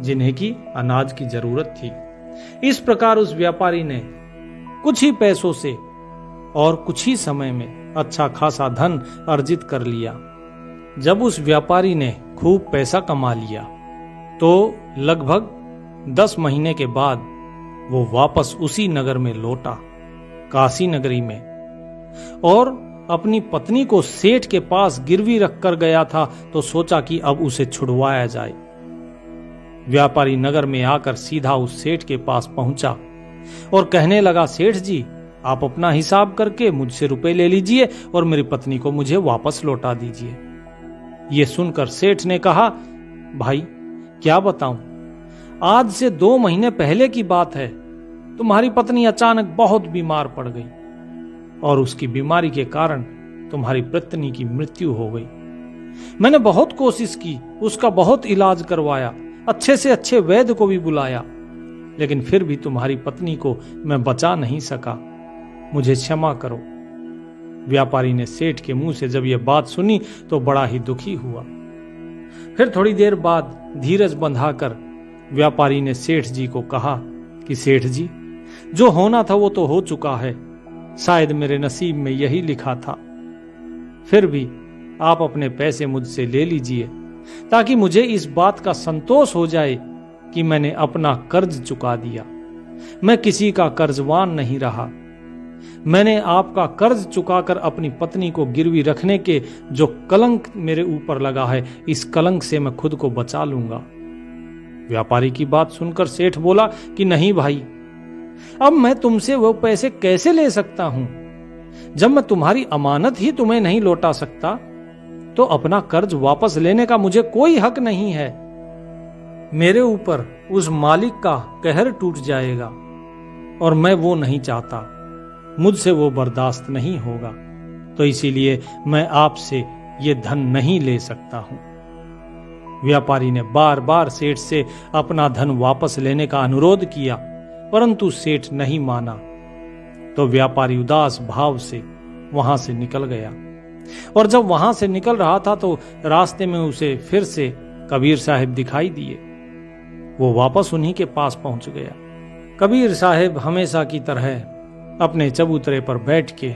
जिन्हें की अनाज की जरूरत थी। इस प्रकार उस व्यापारी ने कुछ ही पैसों से और कुछ ही समय में अच्छा खासा धन अर्जित कर लिया। जब उस व्यापारी ने खूब पैसा कमा लिया तो लगभग 10 महीने के बाद वो वापस उसी नगर में लौटा, काशी नगरी में, और अपनी पत्नी को सेठ के पास गिरवी रखकर गया था तो सोचा कि अब उसे छुड़वाया जाए। व्यापारी नगर में आकर सीधा उस सेठ के पास पहुंचा और कहने लगा, सेठ जी, आप अपना हिसाब करके मुझसे रुपए ले लीजिए और मेरी पत्नी को मुझे वापस लौटा दीजिए। ये सुनकर सेठ ने कहा, भाई क्या बताऊं, आज से 2 महीने पहले की बात है। तुम्हारी पत्नी अचानक बहुत बीमार पड़ गई और उसकी बीमारी के कारण तुम्हारी पत्नी की मृत्यु हो गई। मैंने बहुत कोशिश की, उसका बहुत इलाज करवाया, अच्छे से अच्छे वैद्य को भी बुलाया, लेकिन फिर भी तुम्हारी पत्नी को मैं बचा नहीं सका। मुझे क्षमा करो। व्यापारी ने सेठ के मुंह से जब यह बात सुनी तो बड़ा ही दुखी हुआ। फिर थोड़ी देर बाद धीरज बंधाकर व्यापारी ने सेठ जी को कहा कि सेठ जी, जो होना था वो तो हो चुका है, शायद मेरे नसीब में यही लिखा था। फिर भी आप अपने पैसे मुझसे ले लीजिए ताकि मुझे इस बात का संतोष हो जाए कि मैंने अपना कर्ज चुका दिया। मैं किसी का कर्जवान नहीं रहा। मैंने आपका कर्ज चुकाकर अपनी पत्नी को गिरवी रखने के जो कलंक मेरे ऊपर लगा है, इस कलंक से मैं खुद को बचा लूंगा। व्यापारी की बात सुनकर सेठ बोला कि नहीं भाई, अब मैं तुमसे वो पैसे कैसे ले सकता हूं? जब मैं तुम्हारी अमानत ही तुम्हें नहीं लौटा सकता तो अपना कर्ज वापस लेने का मुझे कोई हक नहीं है। मेरे ऊपर उस मालिक का कहर टूट जाएगा और मैं वो नहीं चाहता। मुझसे वो बर्दाश्त नहीं होगा, तो इसीलिए मैं आपसे ये धन नहीं ले सकता हूं। व्यापारी ने बार बार सेठ से अपना धन वापस लेने का अनुरोध किया, परंतु सेठ नहीं माना। तो व्यापारी उदास भाव से वहां से निकल गया और जब वहां से निकल रहा था तो रास्ते में उसे फिर से कबीर साहब दिखाई दिए। वो वापस उन्हीं के पास पहुंच गया। कबीर साहब हमेशा की तरह अपने चबूतरे पर बैठ के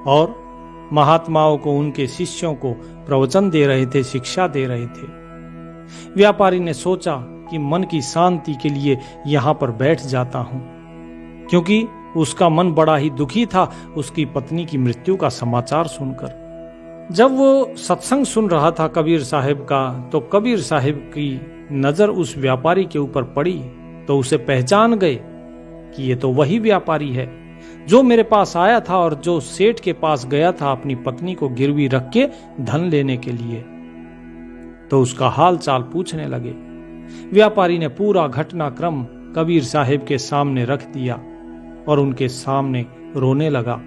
और महात्माओं को, उनके शिष्यों को प्रवचन दे रहे थे, शिक्षा दे रहे थे। व्यापारी ने सोचा कि मन की शांति के लिए यहां पर बैठ जाता हूं, क्योंकि उसका मन बड़ा ही दुखी था उसकी पत्नी की मृत्यु का समाचार सुनकर। जब वो सत्संग सुन रहा था कबीर साहब का, तो कबीर साहब की नजर उस व्यापारी के ऊपर पड़ी तो उसे पहचान गए कि ये तो वही व्यापारी है जो मेरे पास आया था और जो सेठ के पास गया था अपनी पत्नी को गिरवी रख के धन लेने के लिए। तो उसका हाल चाल पूछने लगे। व्यापारी ने पूरा घटनाक्रम कबीर साहब के सामने रख दिया और उनके सामने रोने लगा।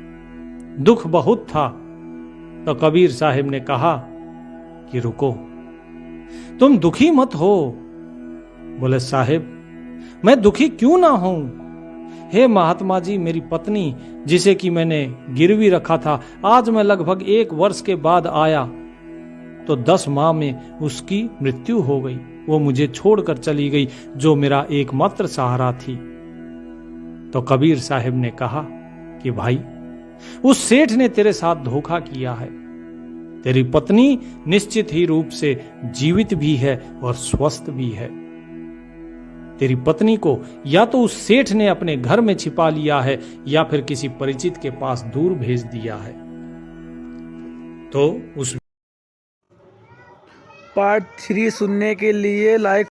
दुख बहुत था। तो कबीर साहब ने कहा कि रुको, तुम दुखी मत हो। बोले, साहब मैं दुखी क्यों ना हूं? हे महात्मा जी, मेरी पत्नी जिसे कि मैंने गिरवी रखा था, आज मैं लगभग 1 वर्ष के बाद आया तो 10 माह में उसकी मृत्यु हो गई। वो मुझे छोड़कर चली गई जो मेरा एकमात्र सहारा थी। तो कबीर साहब ने कहा कि भाई, उस सेठ ने तेरे साथ धोखा किया है। तेरी पत्नी निश्चित ही रूप से जीवित भी है और स्वस्थ भी है। तेरी पत्नी को या तो उस सेठ ने अपने घर में छिपा लिया है या फिर किसी परिचित के पास दूर भेज दिया है। तो उस पार्ट 3 सुनने के लिए लाइक